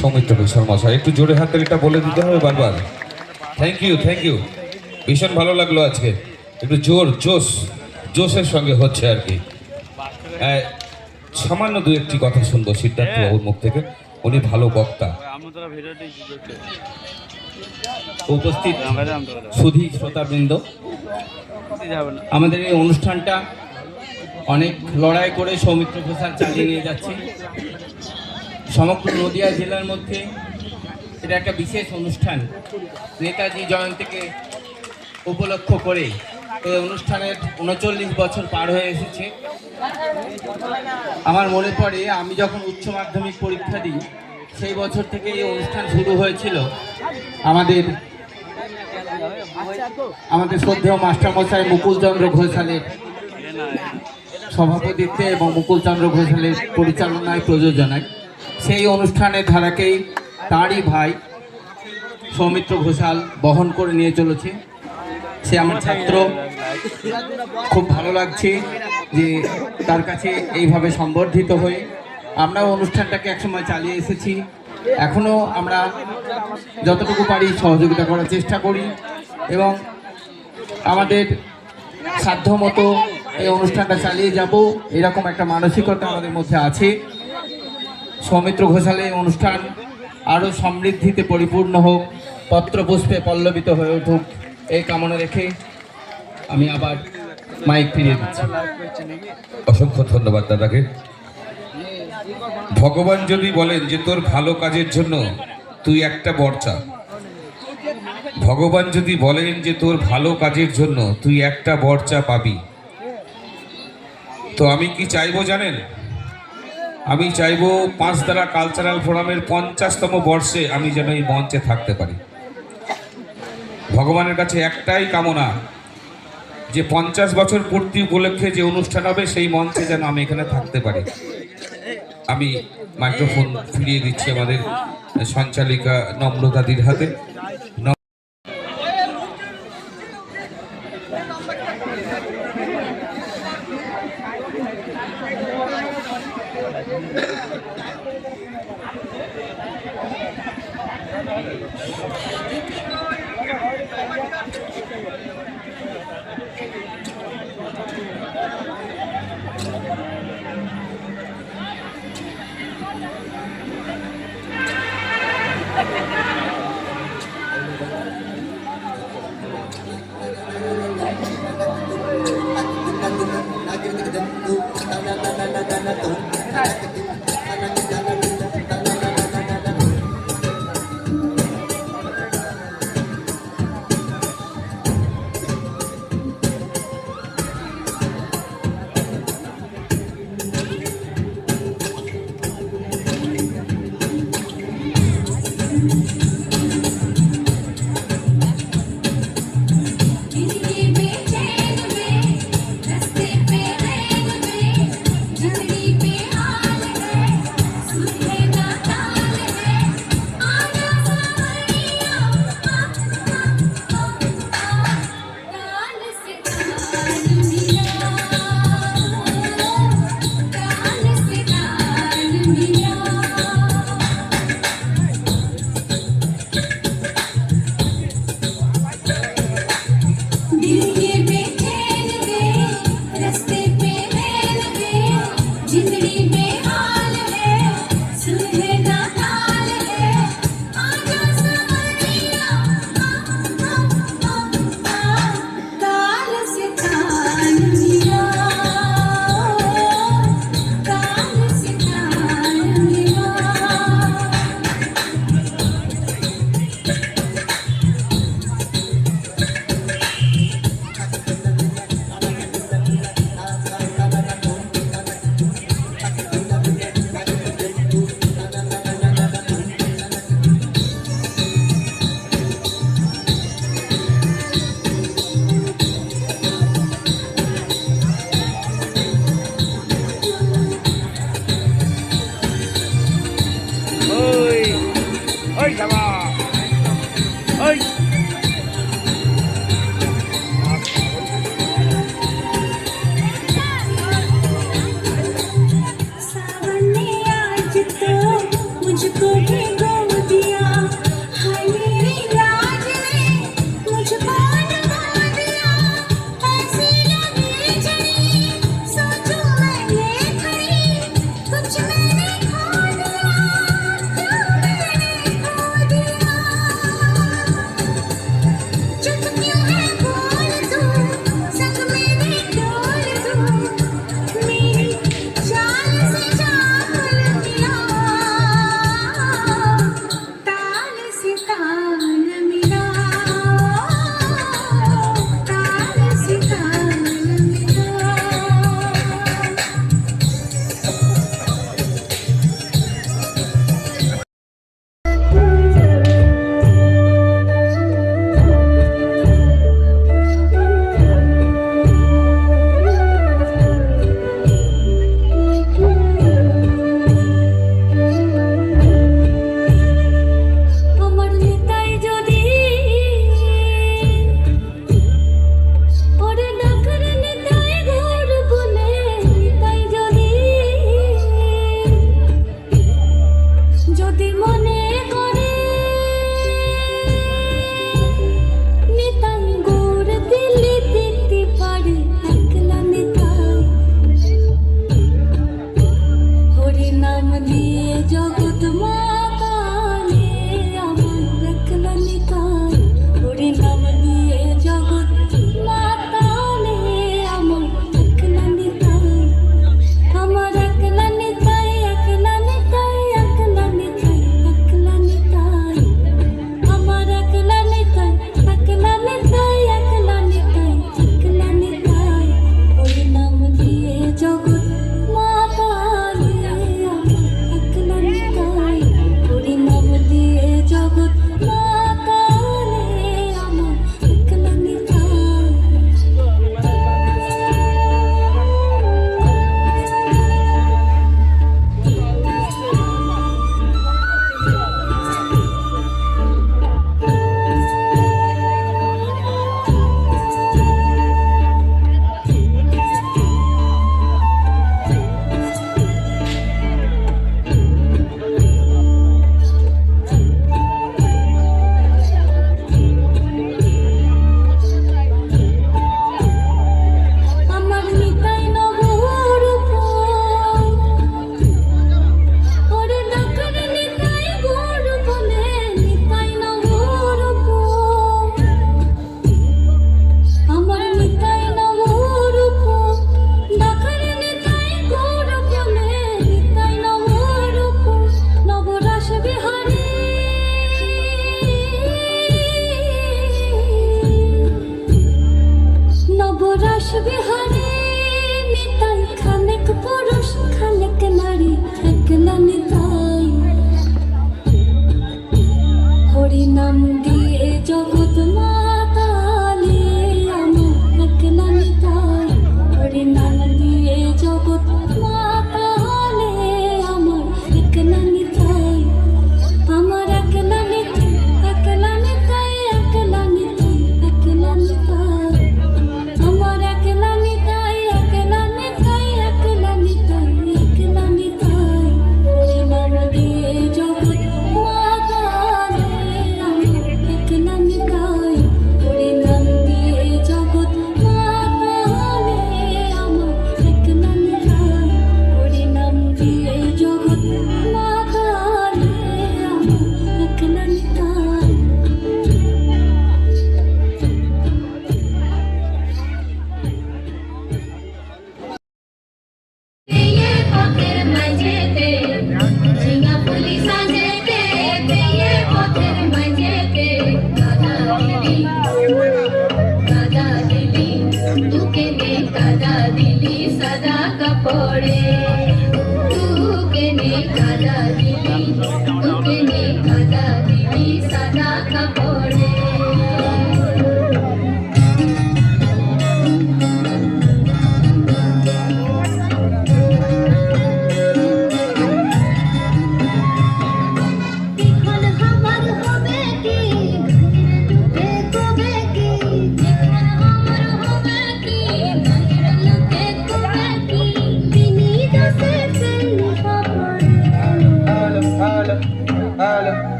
সৌমিত্র ঘোষাল মশাই, একটু জোরে হাততালিটা বলে দিতে হবে বারবার। থ্যাংক ইউ, ভীষণ ভালো লাগলো আজকে। একটু জোশের সঙ্গে হচ্ছে আর কি। সামান্য দু একটি কথা শুনবো সিদ্ধার্থ বাবুর মুখ থেকে, উনি ভালো বক্তা। উপস্থিত সুধী শ্রোতাবৃন্দ, আমাদের এই অনুষ্ঠানটা অনেক লড়াই করে সৌমিত্র ঘোষাল চালিয়ে নিয়ে যাচ্ছে। সমগ্র নদিয়া জেলার মধ্যে এটা একটা বিশেষ অনুষ্ঠান। নেতাজি জয়ন্তীকে উপলক্ষ করে এই অনুষ্ঠানের 39 বছর পার হয়ে এসেছে। আমার মনে পড়ে আমি যখন উচ্চ মাধ্যমিক পরীক্ষা দিই, সেই বছর থেকে এই অনুষ্ঠান শুরু হয়েছিল। আমাদের শ্রদ্ধেয় মাস্টারমশাই মুকুলচন্দ্র ঘোষালের সভাপতিত্বে এবং মুকুলচন্দ্র ঘোষালের পরিচালনায়, প্রযোজনায়। সেই অনুষ্ঠানের ধারাকেই তাঁরই ভাই সৌমিত্র ঘোষাল বহন করে নিয়ে চলেছে। সে আমার ছাত্র, খুব ভালো লাগছে যে তার কাছে এইভাবে সম্বর্ধিত হয়ে আমরাও অনুষ্ঠানটাকে একসময় চালিয়ে এসেছি। এখনও আমরা যতটুকু পারি সহযোগিতা করার চেষ্টা করি এবং আমাদের সাধ্যমতো এই অনুষ্ঠানটা চালিয়ে যাব, এরকম একটা মানসিকতা আমাদের মধ্যে আছে। সৌমিত্র ঘোষালের অনুষ্ঠান আরও সমৃদ্ধিতে পরিপূর্ণ হোক, পত্রপুষ্পে পল্লবিত হয়ে উঠুক, এই কামনা রেখে আমি আবার মাইক ফিরিয়ে দিচ্ছি। অসংখ্য ধন্যবাদ দাদাকে। ভগবান যদি বলেন যে তোর ভালো কাজের জন্য তুই একটা বর চা, ভগবান যদি বলেন যে তোর ভালো কাজের জন্য তুই একটা বর চা পাবি, তো আমি কি চাইবো জানেন? আমি চাইবো পাঁচদারা কালচারাল ফোরামের 50তম বর্ষে আমি যেন এই মঞ্চে থাকতে পারি। ভগবানের কাছে একটাই কামনা যে 50 বছর পূর্তি উপলক্ষে যে অনুষ্ঠান হবে সেই মঞ্চে যেন আমি এখানে থাকতে পারি। আমি মাইক্রোফোন ফিরিয়ে দিচ্ছি আমাদের সঞ্চালিকা নম্রতাদির হাতে। भी गोदिया हाय मेरी लाज ने मुझको डुबा दिया ऐसी लगी जड़ी सोचो मैंने खड़ी कुछ मैंने खो दिया क्या मैंने खो दिया चुप क्यों है बोल तू संग मेरे डोल तू मेरी चाल से चाल मिला ताल से ताल मिला ताल से ताल मिला আমার নিতাই যদি ওরে ডাকরে নিতাই ঘর বলে নিতাই যদি মনে করে নিতাই গোর দিলে দেখতে পারে একলা নিতাই হরি নাম দিয়ে জগৎ মাতালে আমার একলা নিতাই হরি নাম দিয়ে জগৎ মাতালে আমার একলা নিতাই আমার একলা নিতাই একলা নিতাই একলা নিতাই একলা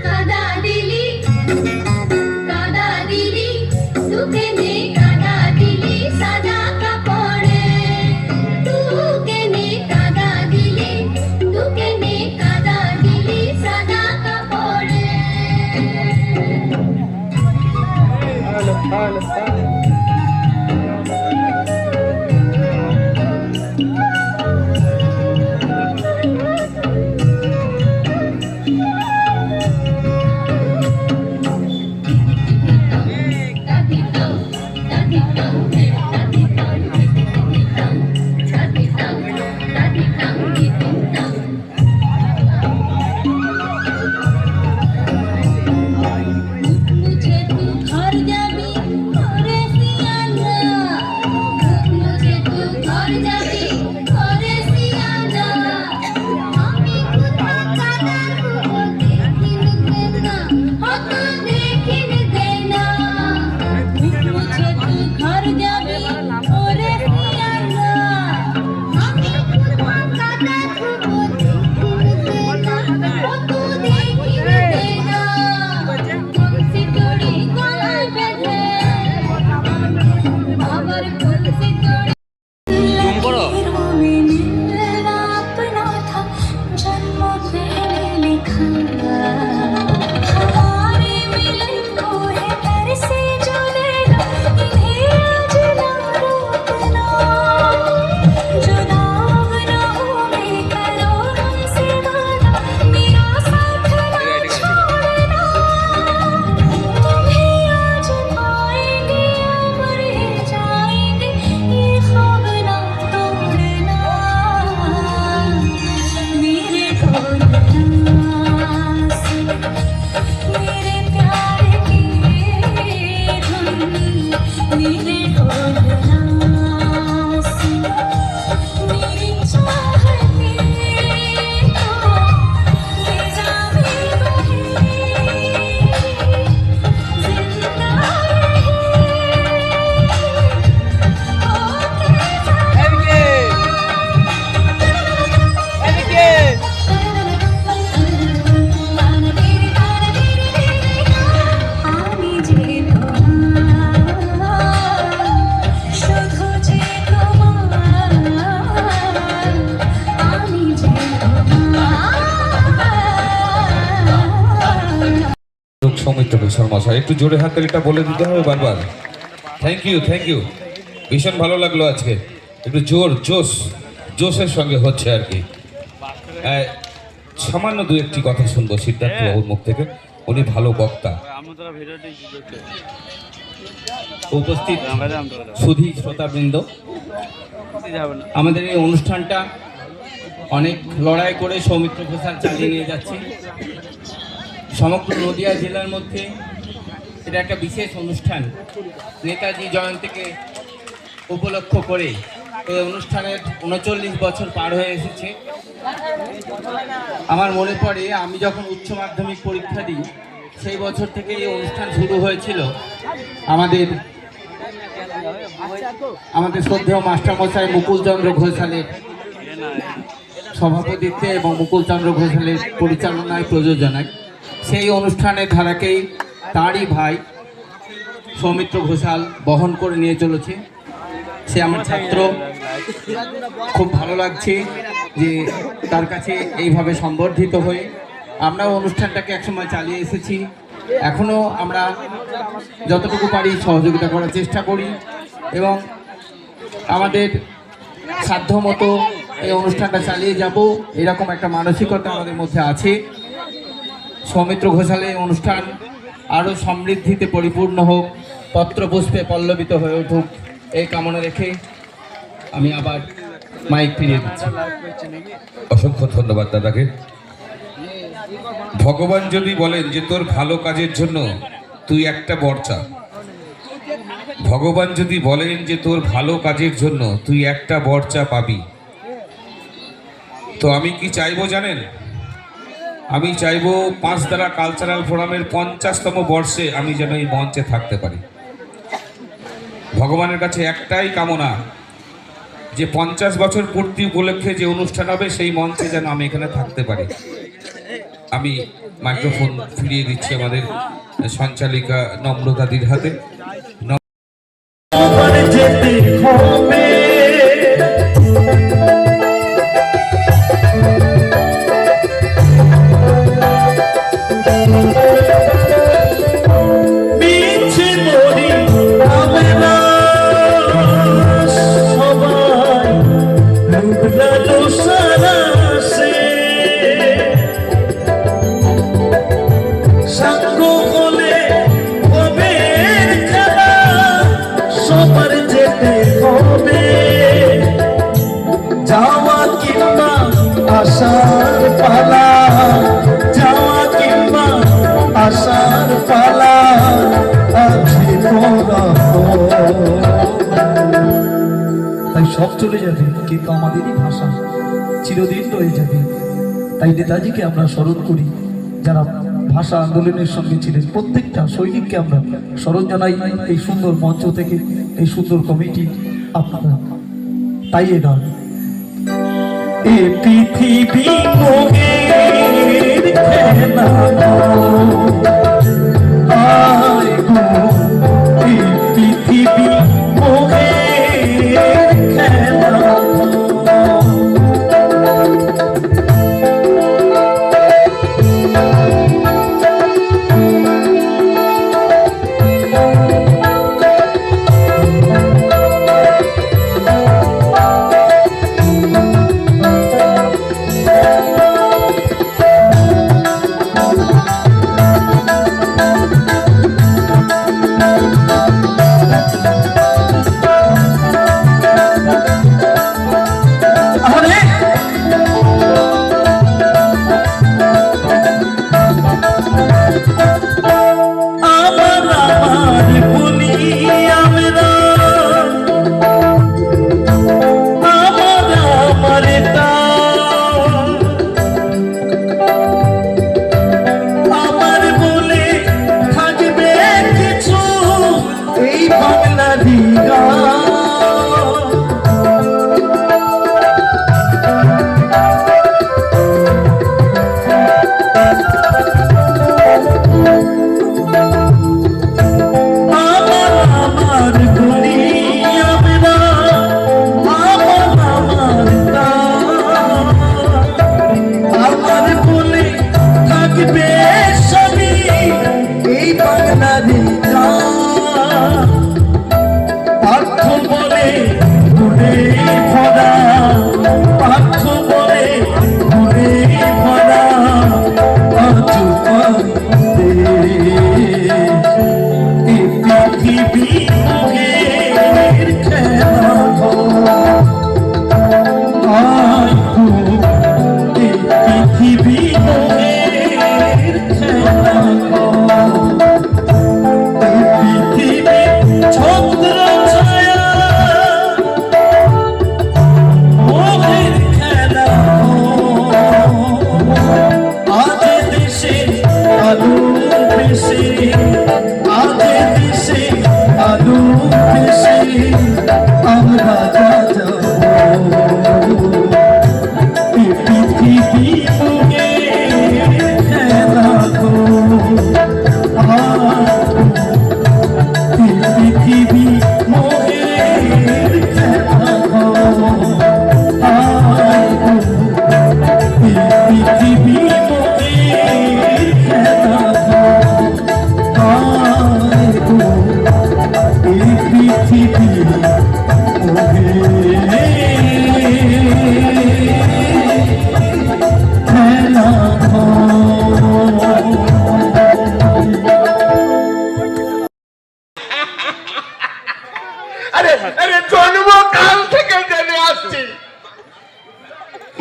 কাদা দিলি তু কেনে কাদা দিলি সাদা কাপড়ে তু কেনে কাদা দিলি সাদা কাপড়ে मुझे तू घर जाबी घरे सियाना मुझे तू घर जाबी घरे सियाना আমি কোথা কাদা খুব দেখিন দেনা হত দেখিন দেনা मुझे तू घर जाबी घरे सियाना আমি কোথা কাদা খুব দেখিন দেনা হত দেখিন দেনা तुलसी तोड़ी गलाय बेधे आवर तुलसी तोड़ी জুম করো। मेरा अपना था जन्म पहले लिखा हमारे मिलन को है घर से जुड़ेगा इन्हें आज ना रोकना जुदा ना होने करो हमसे वादा मेरा साथ ना छोड़ना तुम्हें आज पाएंगे अमर जाएंगे ये ख्वाब ना तोड़ना मेरे ढोलना से मेरे प्यार की धुन मेरे ढोलना से मेरी चाहते को फिजा में बहे जिंदा रहे ओ আমি যে তোমার শুধু যে তোমার আমি যে তোমার সৌমিত্র ঘোষাল মশাই, একটু জোরে হাতের এটা বলে দিতে হবে বারবার। থ্যাংক ইউ, ভীষণ ভালো লাগলো আজকে। একটু জোশের সঙ্গে হচ্ছে আর কি। সামান্য দু একটি কথা শুনবো সিদ্ধার্থ বাবুর মুখ থেকে, উনি ভালো বক্তা। উপস্থিত সুধী শ্রোতাবৃন্দ, আমাদের এই অনুষ্ঠানটা অনেক লড়াই করে সৌমিত্র ঘোষাল চালিয়ে নিয়ে যাচ্ছে। সমগ্র নদিয়া জেলার মধ্যে এটা একটা বিশেষ অনুষ্ঠান। নেতাজি জয়ন্তীকে উপলক্ষ করে এই অনুষ্ঠানের 39 বছর পার হয়ে এসেছে। আমার মনে পড়ে আমি যখন উচ্চ মাধ্যমিক পরীক্ষা দিই সেই বছর থেকে এই অনুষ্ঠান শুরু হয়েছিল। আমাদের শ্রদ্ধেয় মাস্টারমশাই মুকুলচন্দ্র ঘোষালের সভাপতিত্বে এবং মুকুলচন্দ্র ঘোষালের পরিচালনায় প্রযোজনায় সেই অনুষ্ঠানের ধারাকেই তাঁরই ভাই সৌমিত্র ঘোষাল বহন করে নিয়ে চলেছে। সে আমার ছাত্র, খুব ভালো লাগছে যে তার কাছে এইভাবে সম্বর্ধিত হয়ে আমরাও অনুষ্ঠানটাকে একসময় চালিয়ে এসেছি। এখনও আমরা যতটুকু পারি সহযোগিতা করার চেষ্টা করি এবং আমাদের সাধ্যমতো এই অনুষ্ঠানটা চালিয়ে যাব, এরকম একটা মানসিকতা আমাদের মধ্যে আছে। সৌমিত্র ঘোষালের অনুষ্ঠান আরও সমৃদ্ধিতে পরিপূর্ণ হোক, পত্রপুষ্পে পল্লবিত হয়ে উঠুক, এই কামনা রেখে আমি আবার মাইক ফিরিয়ে দিচ্ছি। অসংখ্য ধন্যবাদ দাদাকে। ভগবান যদি বলেন যে তোর ভালো কাজের জন্য তুই একটা বর চা, ভগবান যদি বলেন যে তোর ভালো কাজের জন্য তুই একটা বর চা পাবি, তো আমি কি চাইবো জানেন? আমি চাইবো পাঁচদারা কালচারাল ফোরামের 50তম বর্ষে আমি যেন এই মঞ্চে থাকতে পারি। ভগবানের কাছে একটাই কামনা যে 50 বছর পূর্তি উপলক্ষে যে অনুষ্ঠান হবে সেই মঞ্চে যেন আমি এখানে থাকতে পারি। আমি মাইক্রোফোন ফিরিয়ে দিচ্ছি আমাদের সঞ্চালিকা নম্রতাদির হাতে। আশার পালা যাওয়া কিংবা আশার পালা আছে তাই সব চলে যাবে, কিন্তু আমাদেরই ভাষা চিরদিন রয়ে যাবে। তাই নেতাজিকে আমরা স্মরণ করি, যারা ভাষা আন্দোলনের সঙ্গে ছিলেন। প্রত্যেকটা সৈনিককে আমরা স্মরণ জানাই এই সুন্দর মঞ্চ থেকে, এই সুন্দর কমিটি আপনারা। তাই এ গান এ পৃথিবী মোহের খেলা আয় গো, এ পৃথিবী মোহের খেলা।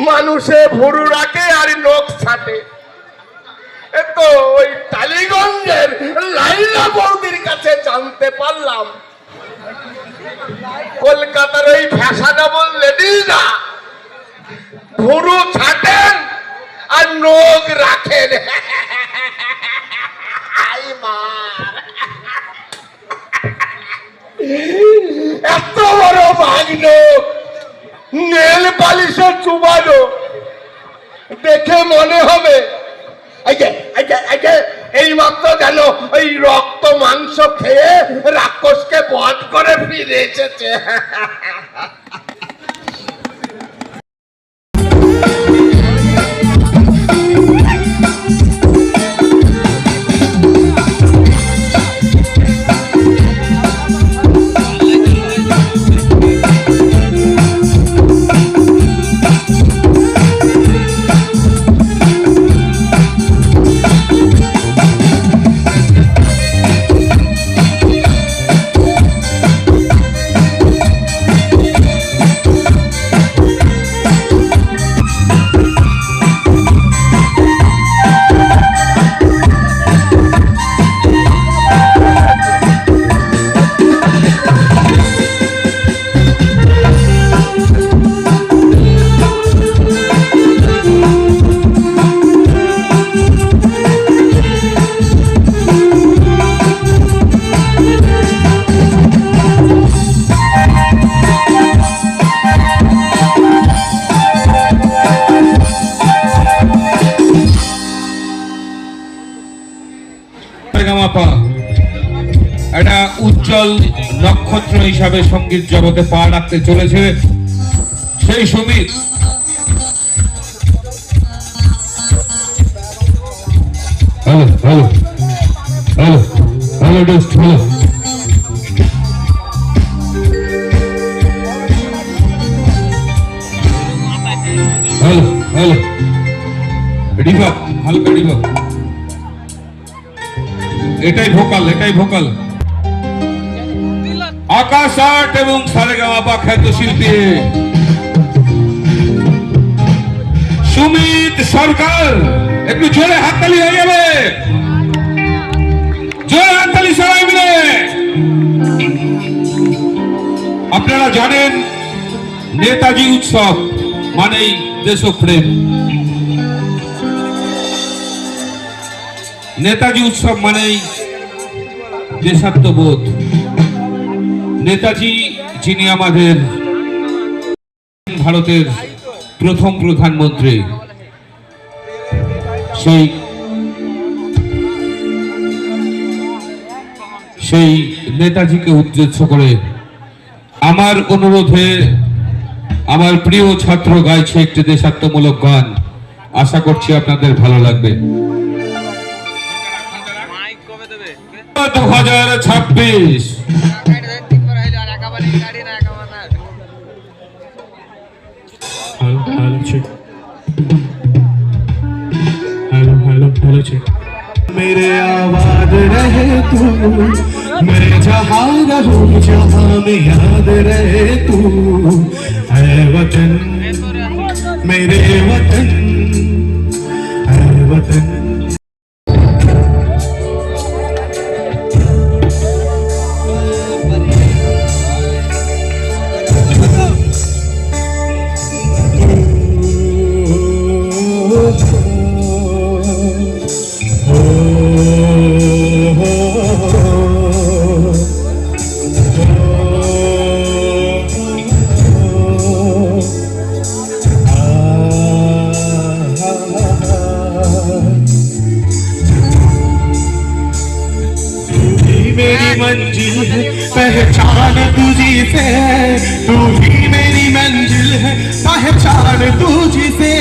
মানুষে ভুরু রাখে আর নখ ছাটে। তো ওই টালিগঞ্জের লাইলা বৌদির কাছে জানতে পারলাম কলকাতার ওই ফ্যাশনেবল লেডিজরা ভুরু ছাটেন আর নখ রাখেন। এত বড় ভাগ্ন নেল পালিশের চুবানো দেখে মনে হবে এই মাত্র যেন ওই রক্ত মাংস খেয়ে রাক্ষসকে বধ করে ফিরে এসেছে। একটা উজ্জ্বল নক্ষত্র হিসাবে সঙ্গীত জগতে পা রাখতে চলেছে সেই Sumit. Hello hello hello hello ডোস্ট হ্যালো হ্যালো হ্যালো রিভাব হালকা রিভাব, এটাই ভোকাল, এটাই ভোকাল। আকাশ আর্ট এবং সারেগামাপা খ্যাত শিল্পী সুমিত সরকার, একটু জোরে হাততালি হয়ে যাবে, জোরে হাততালি সবাই মিলে। আপনারা জানেন নেতাজি উৎসব মানেই দেশপ্রেম, নেতাজি উৎসব মানেই দেশাত্মবোধ। নেতাজি যিনি আমাদের ভারতের প্রথম প্রধানমন্ত্রী, সেই নেতাজিকে উদ্দেশ্য করে আমার অনুরোধে আমার প্রিয় ছাত্র গাইছে একটি দেশাত্মমূলক গান। আশা করছি আপনাদের ভালো লাগবে। 2026 मेरे आबाद रहे तू, मैं जहाँ रहूं जहाँ में याद रहे तू, है वतन मेरे वतन, है वतन। मंजिल है पहचान तुझी से, तू ही मेरी मंजिल है पहचान तुझी से।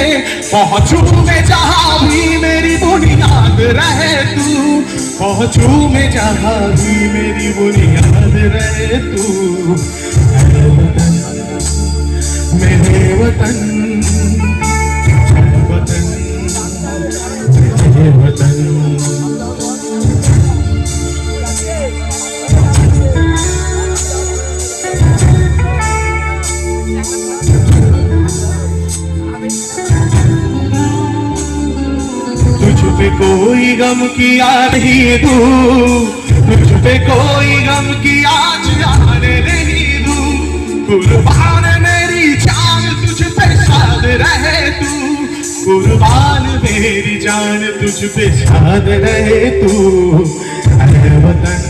पहुंचूं मैं जहाँ भी मेरी बुनियाद रहे तू, पहुंचूं मैं जहाँ भी मेरी बुनियाद रहे तू, है वतन मेरे वतन, है वतन मेरे वतन। तुझ पे कोई गम की याद नहीं तू, तुझ पे कोई गम की आज आने नहीं दूं। कुर्बान मेरी जान तुझ पे शाद रहे तू, कुर्बान मेरी जान तुझ पे शाद रहे तू, है वतन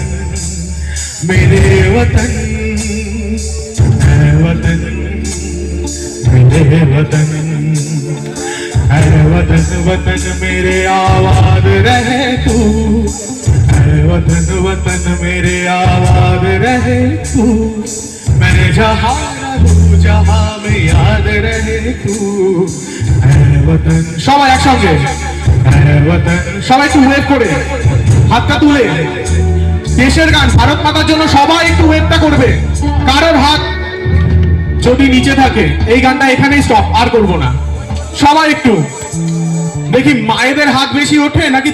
मेरे वतन, है वतन मेरे वतन, अरे वतन वतन मेरे आबाद रहे तू, अरे वतन वतन मेरे आबाद रहे तू, मैं जहाँ रहूं जहाँ में याद रहे तू, अरे वतन। সবাই একসঙ্গে अरे वतन, সবাই একটু ওয়েভ করে হাতটা তুলে দেশের গান ভারত মাতার জন্য সবাই একটু ওয়েভটা করবে। কারোর হাত যদি নিচে থাকে এই গানটা এখানেই স্টপ, আর করব না। সবাই একটু দেখি মায়েদের হাত বেশি ওঠে নাকি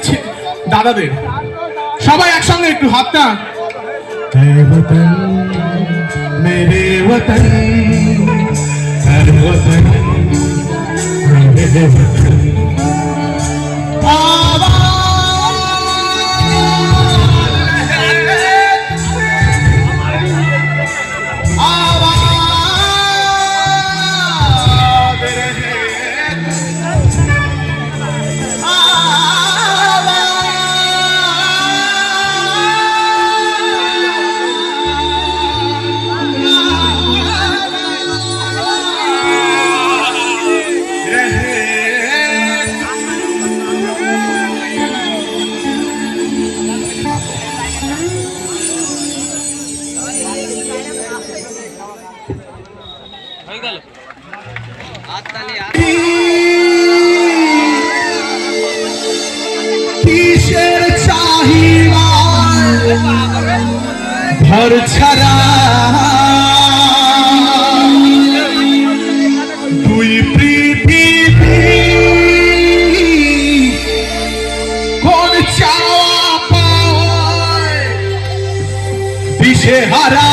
দাদাদের। সবাই একসঙ্গে একটু হাতটা। मेरे वतन, मेरे वतन, मेरे वतन, मेरे वतन। কিসের চাহিদা ভর ছাড়া দুই পৃথিবী কোন চাওয়া পায় দিশেহারা।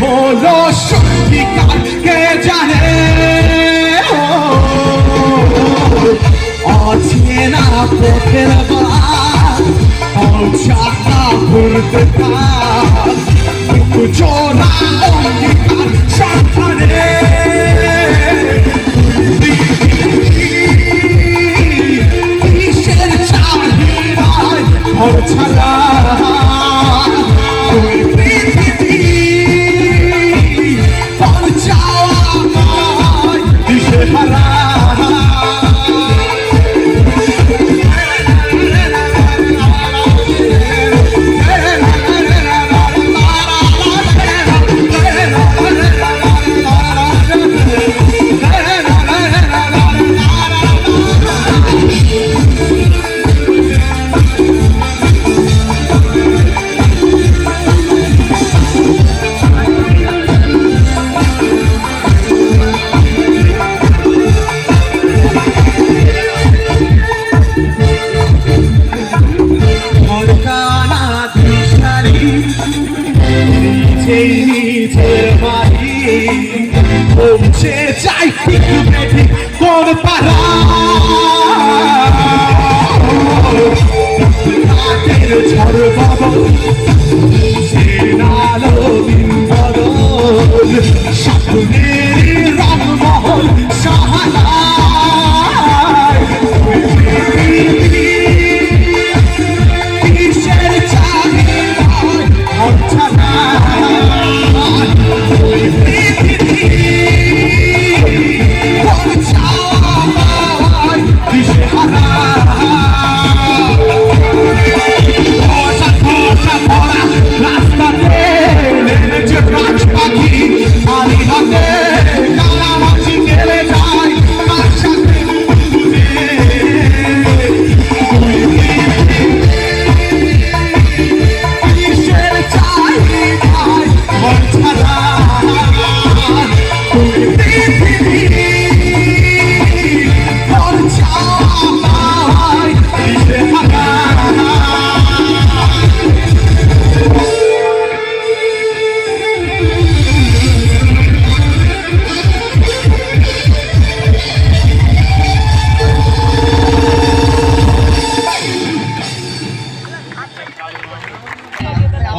হলো সত্যিকার কে জানে, অচেনা পথের বাদ অচাকা ঘুরতে থাক, কিন্তু জোড়া অঙ্গীকার সাবধানে। কিসের চাহিদায় ঘর ছাড়া I think you ready কোন পারা রাতের ঝড় বাবা সেনালো দিন বদল স্বপ্নের রংমহল সাহানায় কিসের চাহিদায় অর্চনায়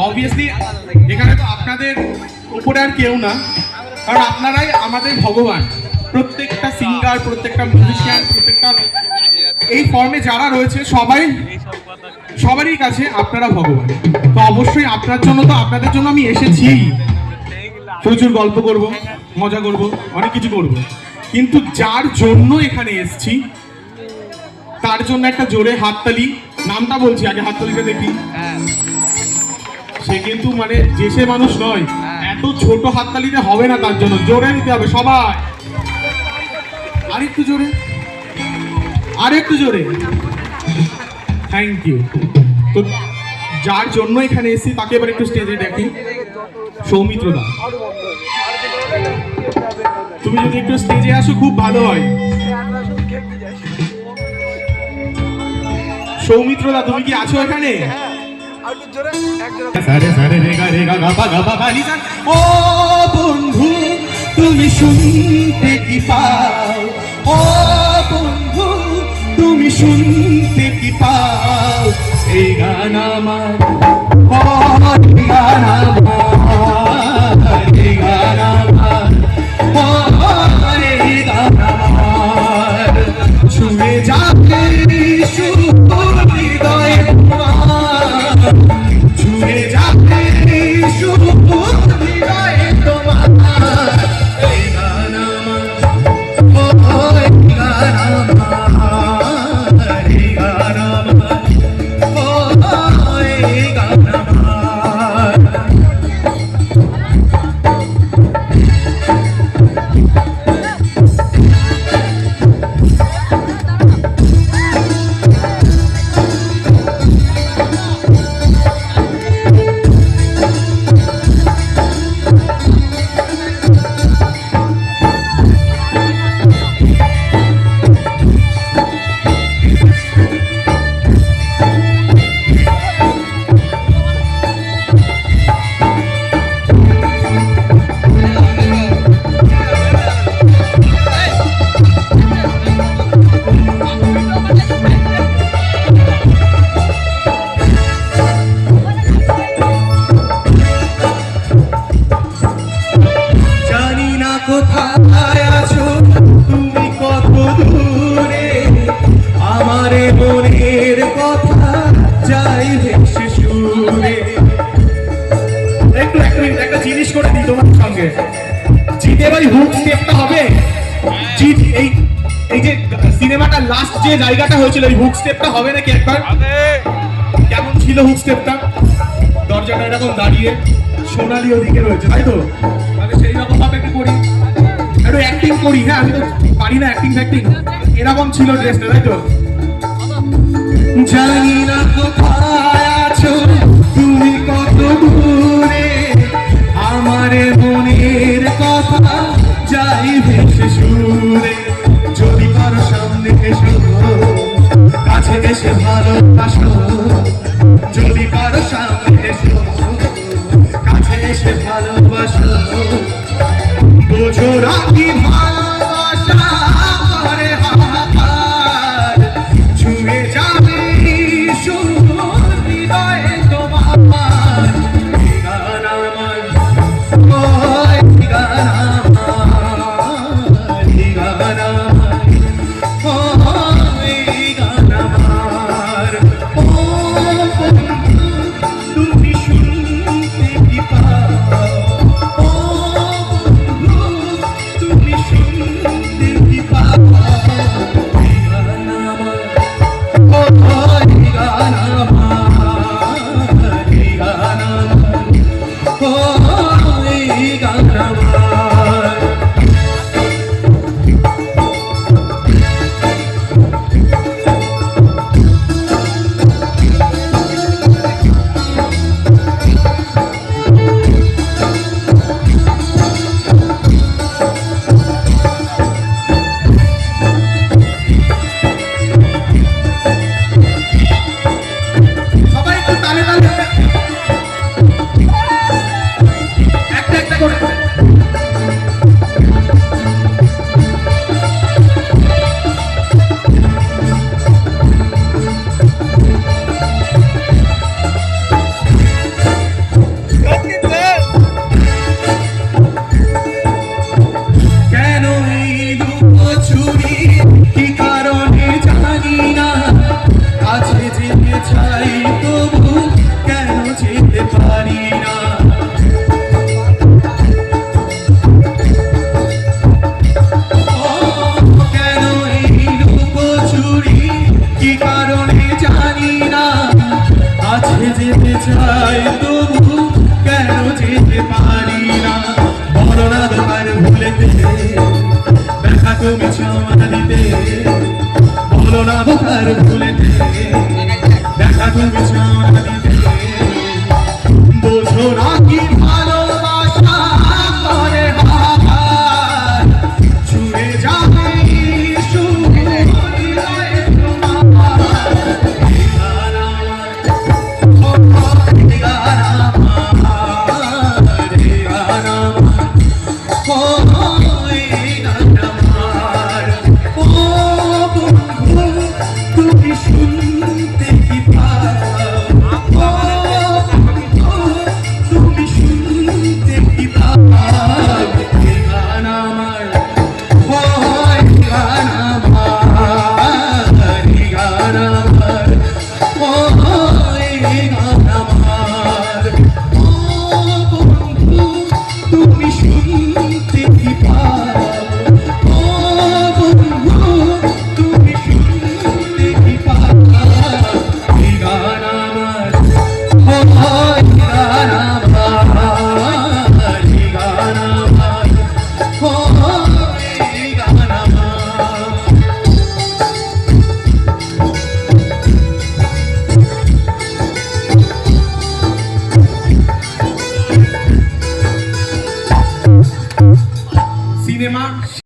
অবভিয়াসলি এখানে তো আপনাদের উপরে আর কেউ না, কারণ আপনারাই আমাদের ভগবান। প্রত্যেকটা সিঙ্গার, প্রত্যেকটা মিউজিশিয়ান, প্রত্যেকটা এই ফর্মে যারা রয়েছে সবারই কাছে আপনারা ভগবান। তো অবশ্যই আপনার জন্য, তো আপনাদের জন্য আমি এসেছি। প্রচুর গল্প করব, মজা করব, অনেক কিছু করব, কিন্তু যার জন্য এখানে এসেছি তার জন্য একটা জোরে হাততালি। নামটা বলছি আগে, হাততালিটা দেখি। সে কিন্তু মানে যে সে মানুষ নয়, এত ছোট হাততালিতে হবে না, তার জন্য জোরে দিতে হবে সবাই। আরেকটু জোরে, আরেকটু জোরে। Thank you. তো যার জন্য এখানে এসেছি তাকে এবার একটু স্টেজে দেখি। সৌমিত্র দা, তুমি যদি একটু স্টেজে আসো খুব ভালো হয়। সৌমিত্র দা, তুমি কি আছো এখানে? ও বন্ধু তুমি শুনতে কি পাও, ও বন্ধু তুমি শুনতে কি পাও, এই গান আমার, এই গান আমার, এই গান আমার, এই গান আমার, ছুঁয়ে যাবে হৃদয়, ছুঁয়ে যাবে হৃদয় তোমার, এই গান আমার, এই গান আমার, এই গান আমার, এই গান আমার। কোথায় আছো তুমি, কত দূরে, আমারে মনের কথা যাই ভেসে সুরে। একটু একটা জিনিস করে দিই তোমার সঙ্গে। জিতে ভাই হুক স্টেপটা হবে। জিত এই যে সিনেমাটার লাস্ট যে জায়গাটা হয়েছিল, এই হুক স্টেপটা হবে নাকি একবার? কেমন ছিল হুক স্টেপটা? দরজাটা এরকম দাঁড়িয়ে সোনালি ওদিকে রয়েছে, তাই তো? তাহলে সেই রকম ভাবে একটু করি, একটু অ্যাক্টিং করি। হ্যাঁ, আমি তো পারি না অ্যাক্টিং ফ্যাক্টিং। এরকম ছিল ড্রেসটা, তাই তো? জানি না কোথায় আছো তুমি, কত দূরে, আমারে মনের কথা যাই ভেসে সুরে। যদি কারো সামনে এসো, কাছে এসে ভালোবাসো, যদি কারো সামনে এসো, কাছে এসে ভালোবাসো, বোঝো রাখি ভালোবাসো। যেতে চাই তবু কেন যেতে পারি না কেন এই লুকোচুরি কি কারণে জানি না আছে যেতে চাই তবু কেন যেতে পারি না বলো না তোমার ভুলেতে দেখা তুমি ক্ষমা দিতে বলো না তোমার ভুল